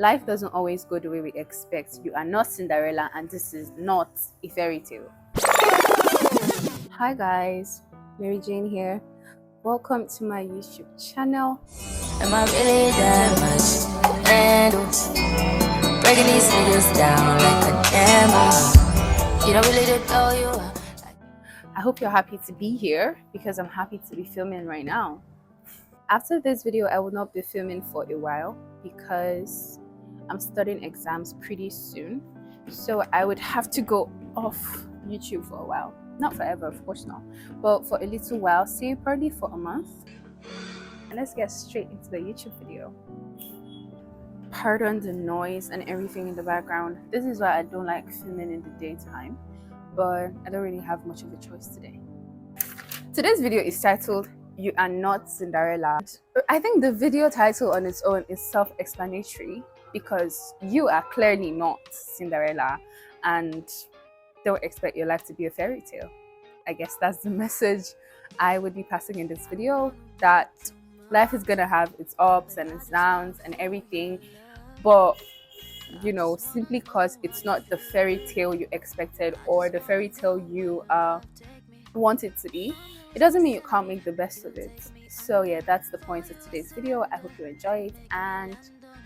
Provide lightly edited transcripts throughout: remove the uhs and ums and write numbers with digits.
Life doesn't always go the way we expect. You are not Cinderella, and this is not a fairy tale. Hi guys, Mary Jane here. Welcome to my YouTube channel. Am I really that much to handle? Breaking these niggas down like a camel. You don't really know you are. I hope you're happy to be here because I'm happy to be filming right now. After this video, I will not be filming for a while because I'm studying exams pretty soon. So I would have to go off YouTube for a while. Not forever, of course not. But for a little while, say probably for a month. And let's get straight into the YouTube video. Pardon the noise and everything in the background. This is why I don't like filming in the daytime. But I don't really have much of a choice today. Today's video is titled, "You Are Not Cinderella." I think the video title on its own is self-explanatory because you are clearly not Cinderella and don't expect your life to be a fairy tale. I guess that's the message I would be passing in this video, that life is gonna have its ups and its downs and everything, but you know, simply because it's not the fairy tale you expected or the fairy tale you want it to be, it doesn't mean you can't make the best of it. So yeah, that's the point of today's video. I hope you enjoy it, and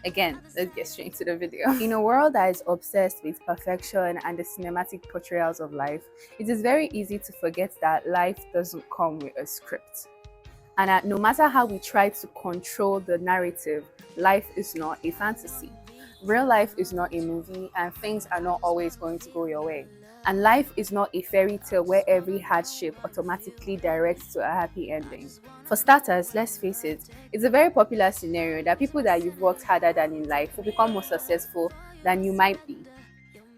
again, let's get straight into the video. In a world that is obsessed with perfection and the cinematic portrayals of life, it is very easy to forget that life doesn't come with a script, and that no matter how we try to control the narrative, life is not a fantasy. Real life is not a movie, and things are not always going to go your way. And life is not a fairy tale where every hardship automatically directs to a happy ending. For starters, let's face it, it's a very popular scenario that people that you've worked harder than in life will become more successful than you might be.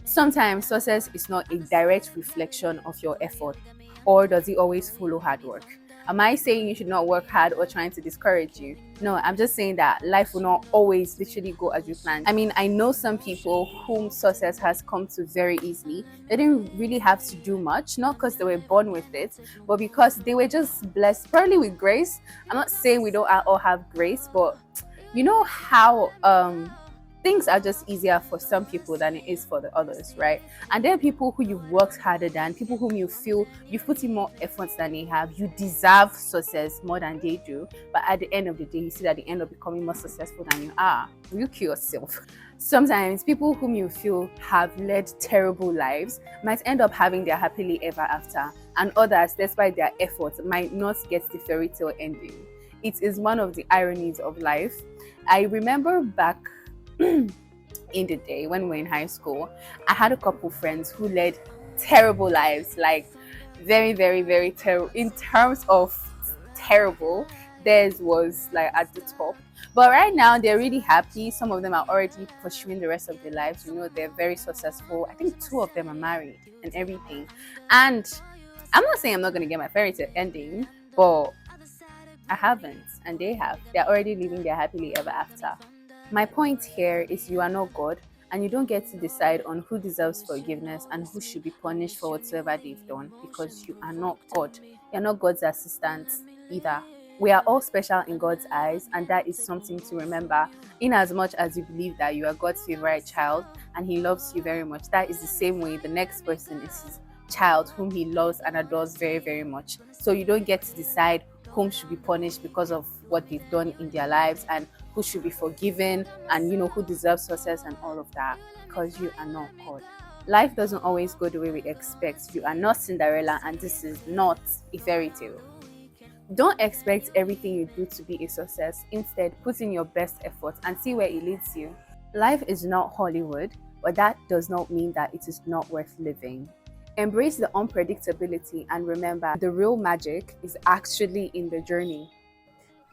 Sometimes success is not a direct reflection of your effort, or does it always follow hard work? Am I saying you should not work hard or trying to discourage you? No, I'm just saying that life will not always literally go as you planned. I mean, I know some people whom success has come to very easily. They didn't really have to do much, not because they were born with it, but because they were just blessed, probably with grace. I'm not saying we don't all have grace, but you know how things are just easier for some people than it is for the others, right? And there are people who you've worked harder than, people whom you feel you've put in more efforts than they have. You deserve success more than they do, but at the end of the day, you see that they end up becoming more successful than you are. Will you kill yourself? Sometimes people whom you feel have led terrible lives might end up having their happily ever after, and others, despite their efforts, might not get the fairy tale ending. It is one of the ironies of life. I remember back in the day when we were in high school, I had a couple friends who led terrible lives, like very, very, very terrible. In terms of terrible, theirs was like at the top. But right now, they're really happy. Some of them are already pursuing the rest of their lives. You know, they're very successful. I think 2 of them are married and everything. And I'm not saying I'm not going to get my fairy tale ending, but I haven't, and they have. They're already living their happily ever after. My point here is you are not God, and you don't get to decide on who deserves forgiveness and who should be punished for whatsoever they've done, because you are not God. You're not God's assistant either. We are all special in God's eyes, and that is something to remember. In as much as you believe that you are God's favorite child and He loves you very much, that is the same way the next person is His child whom He loves and adores very, very much. So you don't get to decide whom should be punished because of what they've done in their lives, and who should be forgiven, and you know, who deserves success and all of that, because you are not God. Life doesn't always go the way we expect. You are not Cinderella, and this is not a fairy tale. Don't expect everything you do to be a success. Instead, put in your best effort and see where it leads you. Life is not Hollywood, but that does not mean that it is not worth living. Embrace the unpredictability and remember, the real magic is actually in the journey.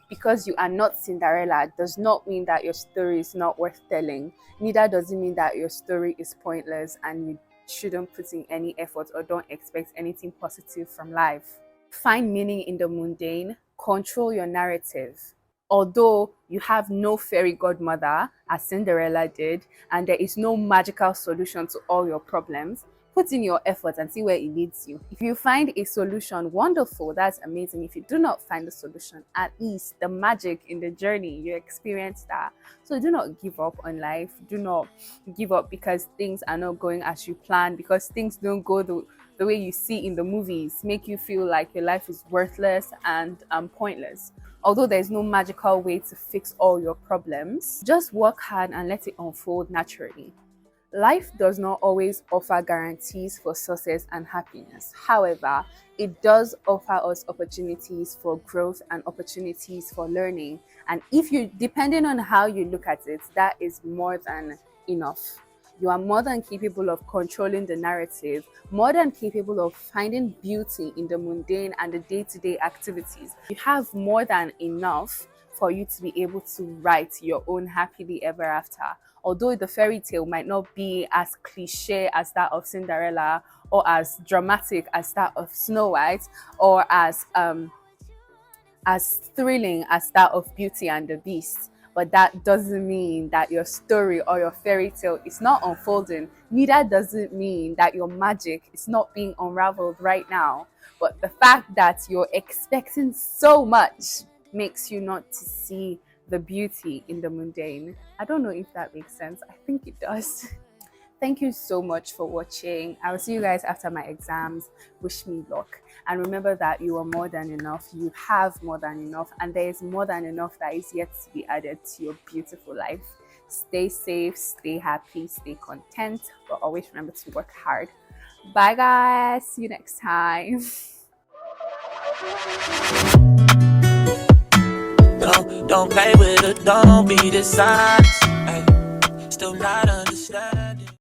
Because you are not Cinderella does not mean that your story is not worth telling. Neither does it mean that your story is pointless and you shouldn't put in any effort or don't expect anything positive from life. Find meaning in the mundane. Control your narrative. Although you have no fairy godmother, as Cinderella did, and there is no magical solution to all your problems, Put in your effort and see where it leads you. If you find a solution, wonderful, that's amazing. If you do not find a solution, at least the magic in the journey, you experience that. So do not give up on life. Do not give up because things are not going as you plan, because things don't go the way you see in the movies, make you feel like your life is worthless and pointless. Although there's no magical way to fix all your problems, just work hard and let it unfold naturally. Life does not always offer guarantees for success and happiness. However, it does offer us opportunities for growth and opportunities for learning. And if you, depending on how you look at it, that is more than enough. You are more than capable of controlling the narrative, more than capable of finding beauty in the mundane and the day-to-day activities. You have more than enough for you to be able to write your own happily ever after. Although the fairy tale might not be as cliche as that of Cinderella, or as dramatic as that of Snow White, or as thrilling as that of Beauty and the Beast, but that doesn't mean that your story or your fairy tale is not unfolding. Neither does it mean that your magic is not being unraveled right now. But the fact that you're expecting so much makes you not to see the beauty in the mundane. I don't know if that makes sense. I think it does. Thank you so much for watching. I will see you guys after my exams. Wish me luck. And remember that you are more than enough. You have more than enough. And there is more than enough that is yet to be added to your beautiful life. Stay safe, stay happy, stay content. But always remember to work hard. Bye guys. See you next time. Don't play with it, don't be dishonest. Ay, still not understanding.